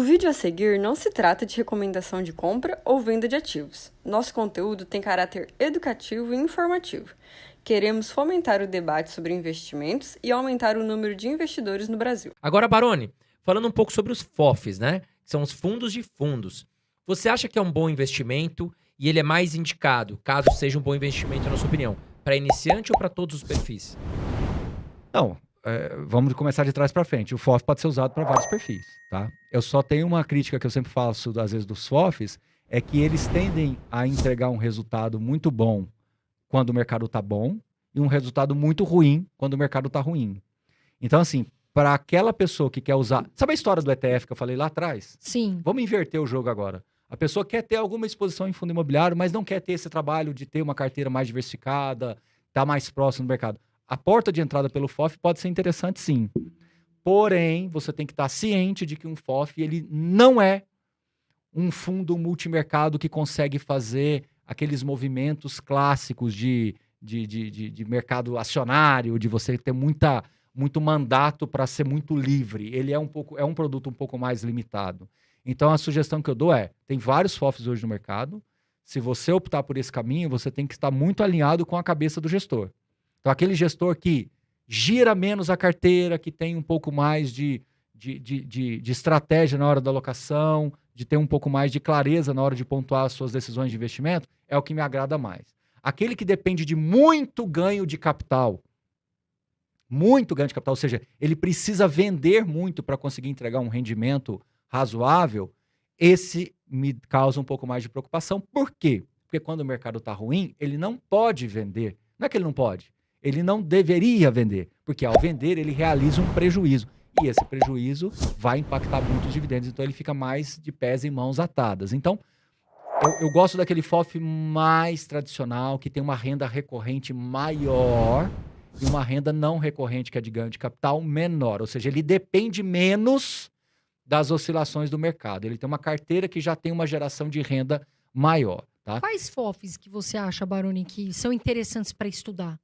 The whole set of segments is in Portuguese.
O vídeo a seguir não se trata de recomendação de compra ou venda de ativos. Nosso conteúdo tem caráter educativo e informativo. Queremos fomentar o debate sobre investimentos e aumentar o número de investidores no Brasil. Agora, Baroni, falando um pouco sobre os FOFs, né? Que são os fundos de fundos. Você acha que é um bom investimento e ele é mais indicado, caso seja um bom investimento, na sua opinião, para iniciante ou para todos os perfis? Não, vamos começar de trás para frente. O FOF pode ser usado para vários perfis, tá? Eu só tenho uma crítica que eu sempre faço, às vezes, dos FOFs, é que eles tendem a entregar um resultado muito bom quando o mercado tá bom e um resultado muito ruim quando o mercado tá ruim. Então, assim, para aquela pessoa que quer usar... Sabe a história do ETF que eu falei lá atrás? Sim. Vamos inverter o jogo agora. A pessoa quer ter alguma exposição em fundo imobiliário, mas não quer ter esse trabalho de ter uma carteira mais diversificada, estar mais próximo do mercado. A porta de entrada pelo FOF pode ser interessante, sim. Porém, você tem que estar ciente de que um FOF ele não é um fundo multimercado que consegue fazer aqueles movimentos clássicos de mercado acionário, de você ter muito mandato para ser muito livre. Ele é um produto um pouco mais limitado. Então, a sugestão que eu dou tem vários FOFs hoje no mercado. Se você optar por esse caminho, você tem que estar muito alinhado com a cabeça do gestor. Então, aquele gestor que gira menos a carteira, que tem um pouco mais de estratégia na hora da alocação, de ter um pouco mais de clareza na hora de pontuar as suas decisões de investimento, é o que me agrada mais. Aquele que depende de muito ganho de capital, ou seja, ele precisa vender muito para conseguir entregar um rendimento razoável, esse me causa um pouco mais de preocupação. Por quê? Porque quando o mercado está ruim, ele não pode vender. Não é que ele não pode. Ele não deveria vender, porque ao vender ele realiza um prejuízo. E esse prejuízo vai impactar muito os dividendos, então ele fica mais de pés e mãos atadas. Então, eu gosto daquele FOF mais tradicional, que tem uma renda recorrente maior e uma renda não recorrente, que é de ganho de capital, menor. Ou seja, ele depende menos das oscilações do mercado. Ele tem uma carteira que já tem uma geração de renda maior. Tá? Quais FOFs que você acha, Baroni, que são interessantes para estudar?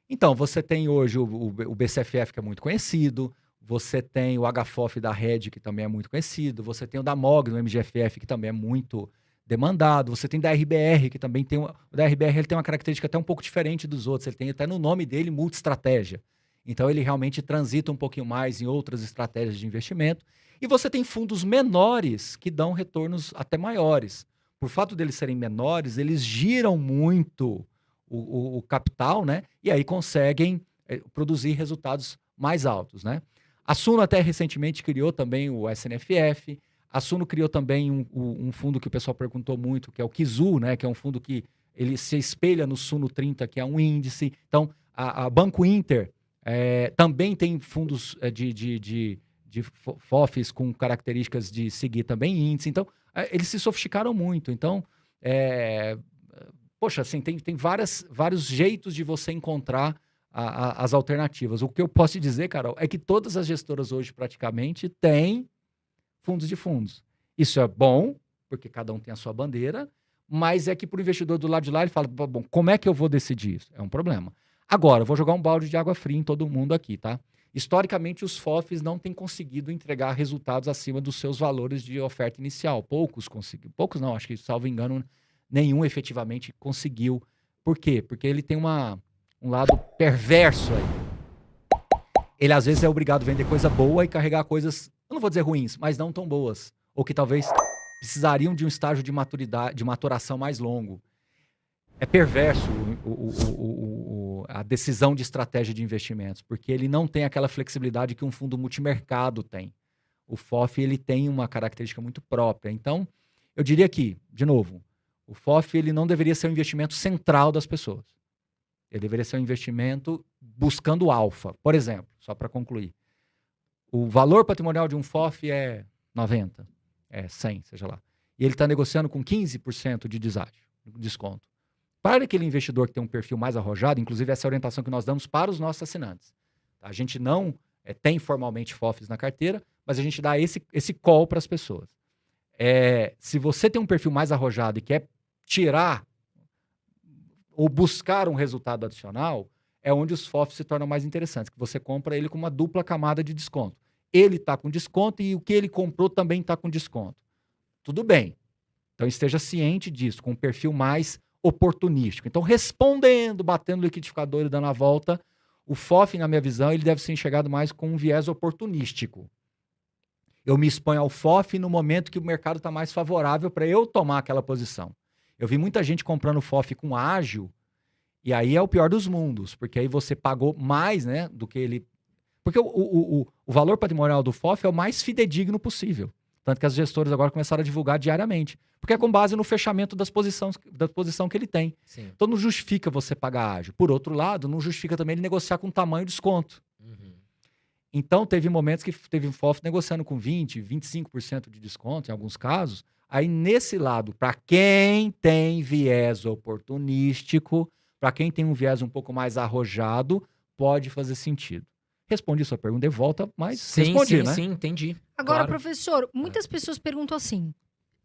Então, você tem hoje o BCFF, que é muito conhecido. Você tem o HFOF da Red, que também é muito conhecido. Você tem o da MOG, no MGFF, que também é muito demandado. Você tem da RBR, que também tem... O da RBR ele tem uma característica até um pouco diferente dos outros. Ele tem até no nome dele multi-estratégia. Então, ele realmente transita um pouquinho mais em outras estratégias de investimento. E você tem fundos menores que dão retornos até maiores. Por fato deles serem menores, eles giram muito o capital, né? E aí conseguem produzir resultados mais altos, né? A Suno até recentemente criou também o SNFF. A Suno criou também um fundo que o pessoal perguntou muito, que é o Kizu, né? Que é um fundo que ele se espelha no Suno 30, que é um índice. Então, a Banco Inter também tem fundos de FOFs com características de seguir também índice. Então, eles se sofisticaram muito. Então, poxa, assim, tem vários jeitos de você encontrar as alternativas. O que eu posso te dizer, Carol, é que todas as gestoras hoje praticamente têm fundos de fundos. Isso é bom, porque cada um tem a sua bandeira, mas é que para o investidor do lado de lá, ele fala, bom, como é que eu vou decidir isso? É um problema. Agora, eu vou jogar um balde de água fria em todo mundo aqui, tá? Historicamente, os FOFs não têm conseguido entregar resultados acima dos seus valores de oferta inicial. Poucos conseguiram. Poucos não, acho que, salvo engano, nenhum efetivamente conseguiu. Por quê? Porque ele tem um lado perverso aí. Ele, às vezes, é obrigado a vender coisa boa e carregar coisas, eu não vou dizer ruins, mas não tão boas. Ou que talvez precisariam de um estágio de maturidade, de maturação mais longo. É perverso a decisão de estratégia de investimentos, porque ele não tem aquela flexibilidade que um fundo multimercado tem. O FOF ele tem uma característica muito própria. Então, eu diria que, de novo, o FOF ele não deveria ser um investimento central das pessoas. Ele deveria ser um investimento buscando alfa. Por exemplo, só para concluir, o valor patrimonial de um FOF é 90, 100, seja lá. E ele está negociando com 15% de desconto. Para aquele investidor que tem um perfil mais arrojado, inclusive essa é a orientação que nós damos para os nossos assinantes. A gente não tem formalmente FOFs na carteira, mas a gente dá esse call para as pessoas. Se você tem um perfil mais arrojado e quer tirar ou buscar um resultado adicional, é onde os FOFs se tornam mais interessantes, que você compra ele com uma dupla camada de desconto. ele está com desconto e o que ele comprou também está com desconto. Tudo bem. Então esteja ciente disso, com um perfil mais oportunístico. Então, respondendo, batendo no liquidificador e dando a volta, o FOF, na minha visão, ele deve ser enxergado mais com um viés oportunístico. Eu me exponho ao FOF no momento que o mercado está mais favorável para eu tomar aquela posição. Eu vi muita gente comprando FOF com ágil, e aí é o pior dos mundos, porque aí você pagou mais, né, do que ele... Porque o valor patrimonial do FOF é o mais fidedigno possível. Tanto que as gestoras agora começaram a divulgar diariamente. Porque é com base no fechamento da posição que ele tem. Sim. Então não justifica você pagar ágil. Por outro lado, não justifica também ele negociar com tamanho de desconto. Então teve momentos que teve um FOF negociando com 20%, 25% de desconto, em alguns casos. Aí nesse lado, para quem tem viés oportunístico, para quem tem um viés um pouco mais arrojado, pode fazer sentido. Respondi sua pergunta de volta, mas respondi, né? Sim, entendi. Agora, Claro. professor, muitas pessoas perguntam assim,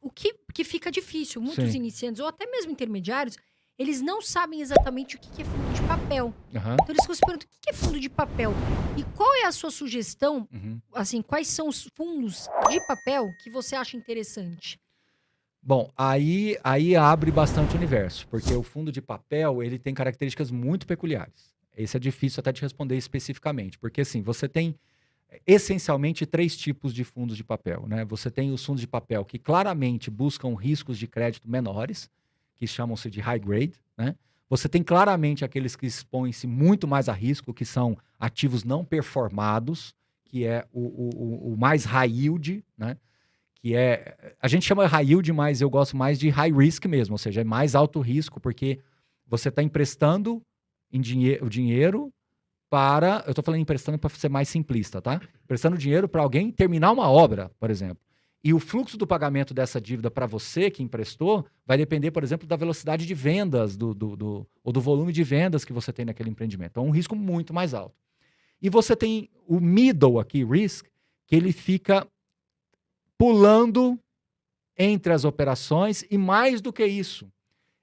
o que fica difícil, muitos Sim. iniciantes ou até mesmo intermediários, eles não sabem exatamente o que é fundo de papel. Aham. Então eles se perguntam, o que é fundo de papel? E qual é a sua sugestão, Uhum. assim, quais são os fundos de papel que você acha interessante? Bom, aí abre bastante o universo, porque o fundo de papel, ele tem características muito peculiares. Esse é difícil até de responder especificamente, porque assim, você tem essencialmente 3 tipos de fundos de papel, né? Você tem os fundos de papel que claramente buscam riscos de crédito menores, que chamam-se de high grade, né? Você tem claramente aqueles que expõem-se muito mais a risco, que são ativos não performados, que é o mais high yield, né? Que é, a gente chama high yield, mas eu gosto mais de high risk mesmo, ou seja, é mais alto risco, porque você está emprestando o dinheiro para, eu estou falando emprestando para ser mais simplista, tá? Emprestando dinheiro para alguém terminar uma obra, por exemplo. E o fluxo do pagamento dessa dívida para você que emprestou vai depender, por exemplo, da velocidade de vendas ou do volume de vendas que você tem naquele empreendimento. Então, é um risco muito mais alto. E você tem o middle aqui, risk, que ele fica pulando entre as operações e mais do que isso,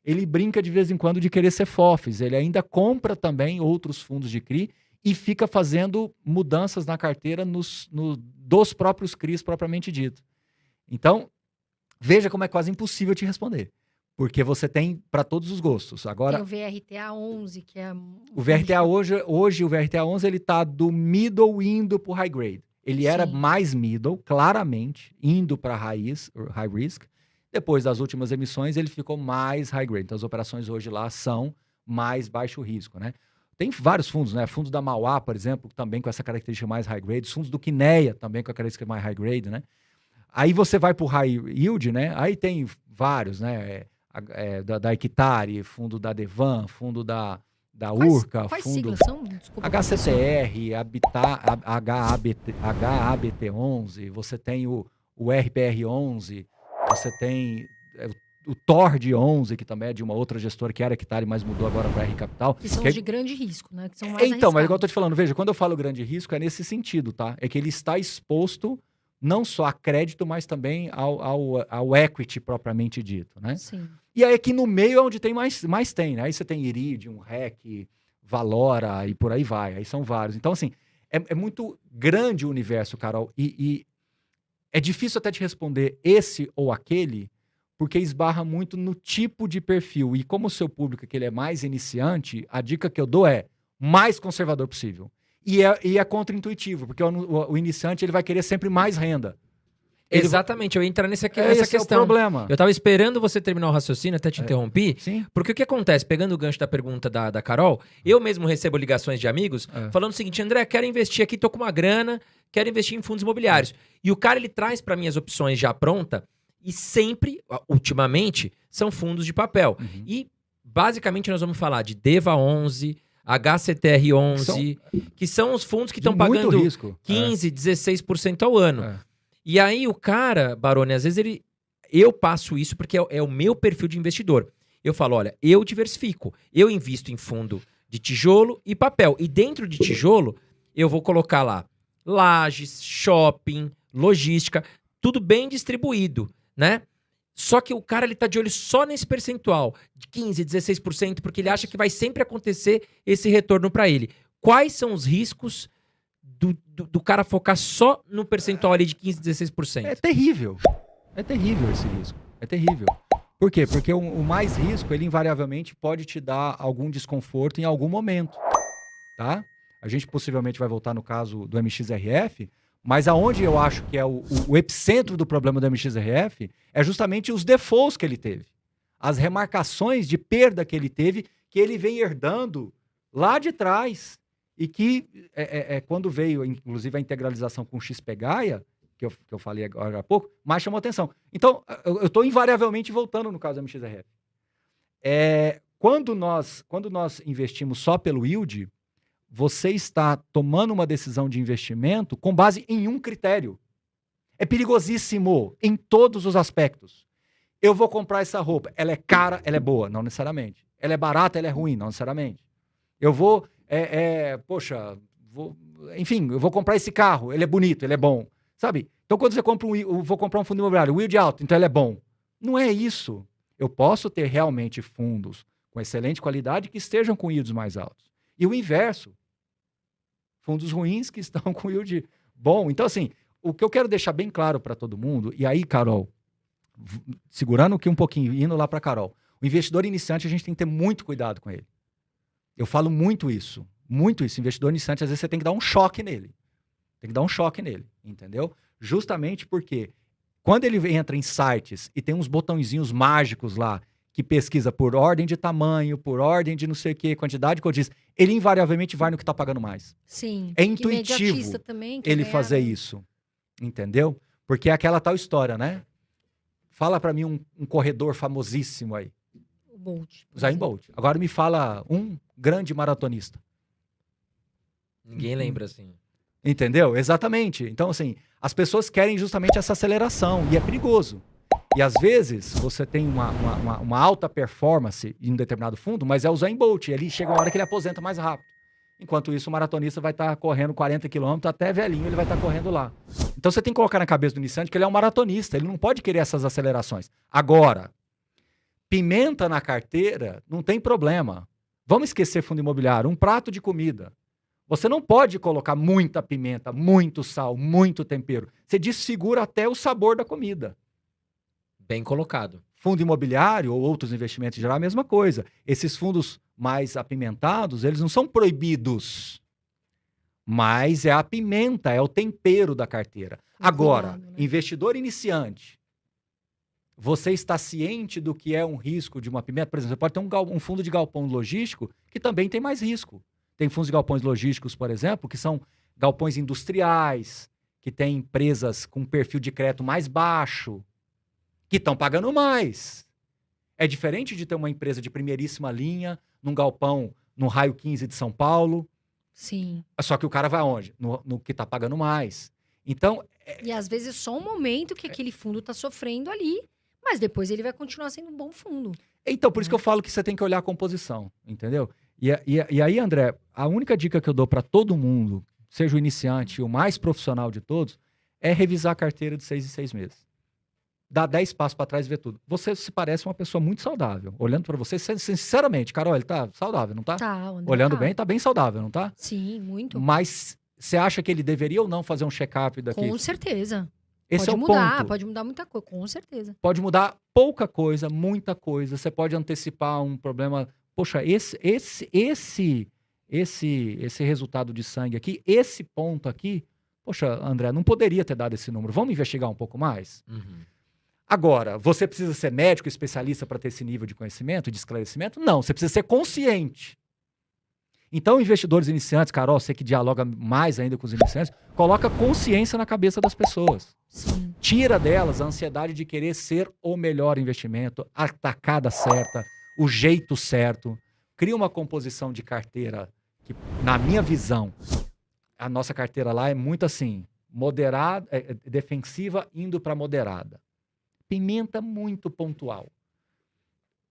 ele brinca de vez em quando de querer ser FOFs. Ele ainda compra também outros fundos de CRI e fica fazendo mudanças na carteira dos próprios CRIs propriamente dito. Então, veja como é quase impossível te responder. Porque você tem para todos os gostos. Agora, Tem o VRTA 11, que é... o VRTA hoje o VRTA 11 ele está do middle indo para o high grade. Ele era Sim. mais middle, claramente, indo para high risk. Depois das últimas emissões, ele ficou mais high grade. Então, as operações hoje lá são mais baixo risco, né? Tem vários fundos, né? Fundo da Mauá, por exemplo, também com essa característica mais high grade. Os fundos do Quineia, também com a característica mais high grade, né? Aí você vai para o high yield, né? Aí tem vários, né? Da Equitare, fundo da Devan, fundo da Urca, Quais fundo siglas são? Desculpa, HCTR, HABT11, você tem o RPR11, você tem o TORD11, que também é de uma outra gestora que era Equitare, mas mudou agora para R Capital. que são Que os de grande risco, né? Que são mais então, mas igual eu arriscados. tô te falando, veja, quando eu falo grande risco é nesse sentido, tá? É que ele está exposto não só a crédito, mas também ao equity propriamente dito, né? Sim. E aí aqui no meio é onde tem mais tem, né? Aí você tem Iridium, REC, Valora e por aí vai. Aí são vários. Então, assim, é muito grande o universo, Carol. E é difícil até te responder esse ou aquele, porque esbarra muito no tipo de perfil. E como o seu público que ele é mais iniciante, a dica que eu dou é mais conservador possível. E é contra-intuitivo, porque o iniciante ele vai querer sempre mais renda. Exatamente, eu ia entrar nessa Esse é o questão. problema. Eu tava esperando você terminar o raciocínio, até te interrompi. Sim. Porque o que acontece, pegando o gancho da pergunta da Carol, eu mesmo recebo ligações de amigos falando o seguinte: André, quero investir aqui, tô com uma grana, quero investir em fundos imobiliários. E o cara, ele traz para mim as opções já pronta e sempre, ultimamente, são fundos de papel. E, basicamente, nós vamos falar de DEVA 11, HCTR 11, que são os fundos que estão pagando risco. 15%, 16% ao ano. É. E aí o cara, Baroni, às vezes eu passo isso porque é o meu perfil de investidor. Eu falo, olha, eu diversifico. Eu invisto em fundo de tijolo e papel. E dentro de tijolo, eu vou colocar lá lajes, shopping, logística, tudo bem distribuído, né? Só que o cara, ele tá de olho só nesse percentual de 15%, 16%, porque ele acha que vai sempre acontecer esse retorno para ele. Quais são os riscos do cara focar só no percentual ali de 15, 16%? É terrível. É terrível esse risco. É terrível. Por quê? Porque o mais risco, ele invariavelmente pode te dar algum desconforto em algum momento, tá? A gente possivelmente vai voltar no caso do MXRF, mas aonde eu acho que é o epicentro do problema do MXRF é justamente os defaults que ele teve. As remarcações de perda que ele teve, que ele vem herdando lá de trás. E que, quando veio, inclusive, a integralização com o XP Gaia, que eu falei agora há pouco, mais chamou atenção. Então, eu estou invariavelmente voltando no caso do MXRF. Quando nós investimos só pelo yield, você está tomando uma decisão de investimento com base em um critério. É perigosíssimo em todos os aspectos. Eu vou comprar essa roupa. Ela é cara, ela é boa? Não necessariamente. Ela é barata, ela é ruim? Não necessariamente. Eu vou... enfim, eu vou comprar esse carro. Ele é bonito, ele é bom. Sabe? Então, quando você compra eu vou comprar um fundo imobiliário, o yield alto, então ele é bom. Não é isso. Eu posso ter realmente fundos com excelente qualidade que estejam com yields mais altos. E o inverso. Fundos ruins que estão com yield bom. Então, assim, o que eu quero deixar bem claro para todo mundo, e aí, Carol, segurando aqui um pouquinho, indo lá para Carol, o investidor iniciante, a gente tem que ter muito cuidado com ele. Eu falo muito isso. Muito isso. Investidor iniciante, às vezes você tem que dar um choque nele. Tem que dar um choque nele, entendeu? Justamente porque quando ele entra em sites e tem uns botõezinhos mágicos lá que pesquisa por ordem de tamanho, por ordem de não sei o que, quantidade de cotistas, ele invariavelmente vai no que está pagando mais. Sim. É intuitivo também, ele fazer isso, entendeu? Porque é aquela tal história, né? Fala para mim um corredor famosíssimo aí. O Bolt. Usain Bolt. Agora me fala um grande maratonista. Ninguém lembra, assim. Entendeu? Exatamente. Então, assim, as pessoas querem justamente essa aceleração e é perigoso. E às vezes você tem uma alta performance em um determinado fundo, mas é o Usain Bolt. Ele chega uma hora que ele aposenta mais rápido. Enquanto isso, o maratonista vai estar correndo 40 km, até velhinho ele vai estar correndo lá. Então você tem que colocar na cabeça do iniciante que ele é um maratonista, ele não pode querer essas acelerações. Agora, pimenta na carteira não tem problema. Vamos esquecer fundo imobiliário, um prato de comida. Você não pode colocar muita pimenta, muito sal, muito tempero. Você desfigura até o sabor da comida. Bem colocado. Fundo imobiliário ou outros investimentos em geral, a mesma coisa. Esses fundos mais apimentados, eles não são proibidos. Mas é a pimenta, é o tempero da carteira. Agora, investidor iniciante, você está ciente do que é um risco de uma pimenta? Por exemplo, você pode ter um fundo de galpão logístico que também tem mais risco. Tem fundos de galpões logísticos, por exemplo, que são galpões industriais, que têm empresas com perfil de crédito mais baixo, que estão pagando mais. É diferente de ter uma empresa de primeiríssima linha, num galpão no raio 15 de São Paulo. Sim. Só que o cara vai aonde? No que está pagando mais. Então... E às vezes é só um momento que aquele fundo está sofrendo ali, mas depois ele vai continuar sendo um bom fundo. Então, por isso que eu falo que você tem que olhar a composição, entendeu? E aí, André, a única dica que eu dou para todo mundo, seja o iniciante e o mais profissional de todos, é revisar a carteira de 6 em 6 meses. Dá 10 passos para trás e ver tudo. Você se parece uma pessoa muito saudável. Olhando para você, sinceramente, Carol, ele tá saudável, não tá? Tá, olhando bem, tá bem saudável, não tá? Sim, muito. Mas você acha que ele deveria ou não fazer um check-up daqui? Com certeza. Esse pode é o mudar, ponto. pode mudar muita coisa, com certeza. Pode mudar pouca coisa, muita coisa. Você pode antecipar um problema. Poxa, esse resultado de sangue aqui, esse ponto aqui, poxa, André, não poderia ter dado esse número. Vamos investigar um pouco mais? Uhum. Agora, você precisa ser médico, especialista para ter esse nível de conhecimento, de esclarecimento? Não, você precisa ser consciente. Então, investidores iniciantes, Carol, você que dialoga mais ainda com os iniciantes, coloca consciência na cabeça das pessoas. Sim. Tira delas a ansiedade de querer ser o melhor investimento, a tacada certa, o jeito certo. Cria uma composição de carteira que, na minha visão, a nossa carteira lá é muito assim, moderada, defensiva indo para moderada. Pimenta muito pontual.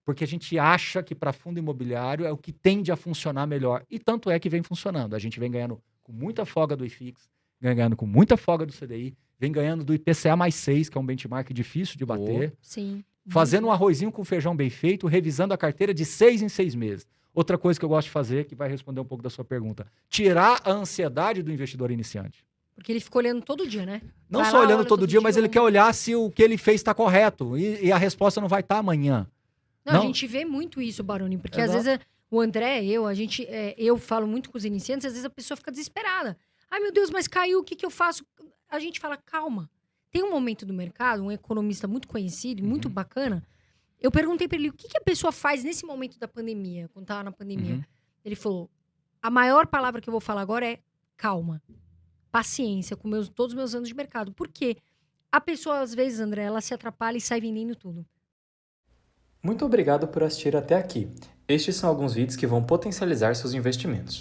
Porque a gente acha que para fundo imobiliário é o que tende a funcionar melhor. E tanto é que vem funcionando. A gente vem ganhando com muita folga do IFIX, ganhando com muita folga do CDI, vem ganhando do IPCA mais 6, que é um benchmark difícil de bater. Sim. Fazendo um arrozinho com feijão bem feito, revisando a carteira de 6 em 6 meses. Outra coisa que eu gosto de fazer, que vai responder um pouco da sua pergunta, tirar a ansiedade do investidor iniciante. Porque ele fica olhando todo dia, né? Não Vai só lá, olhando olha todo dia, mas ele olha. quer olhar se o que ele fez está correto. E a resposta não vai estar amanhã. Não, Não. a gente vê muito isso, Baroni, porque Exato. às vezes o André, eu falo muito com os iniciantes, às vezes a pessoa fica desesperada. Ai, meu Deus, mas caiu, o que eu faço? A gente fala, calma. Tem um momento do mercado, um economista muito conhecido e muito bacana. Eu perguntei pra ele, o que a pessoa faz nesse momento da pandemia, quando tava na pandemia? Uhum. Ele falou, a maior palavra que eu vou falar agora é calma. Paciência com todos os meus anos de mercado. Por quê? A pessoa, às vezes, André, ela se atrapalha e sai vendendo tudo. Muito obrigado por assistir até aqui. Estes são alguns vídeos que vão potencializar seus investimentos.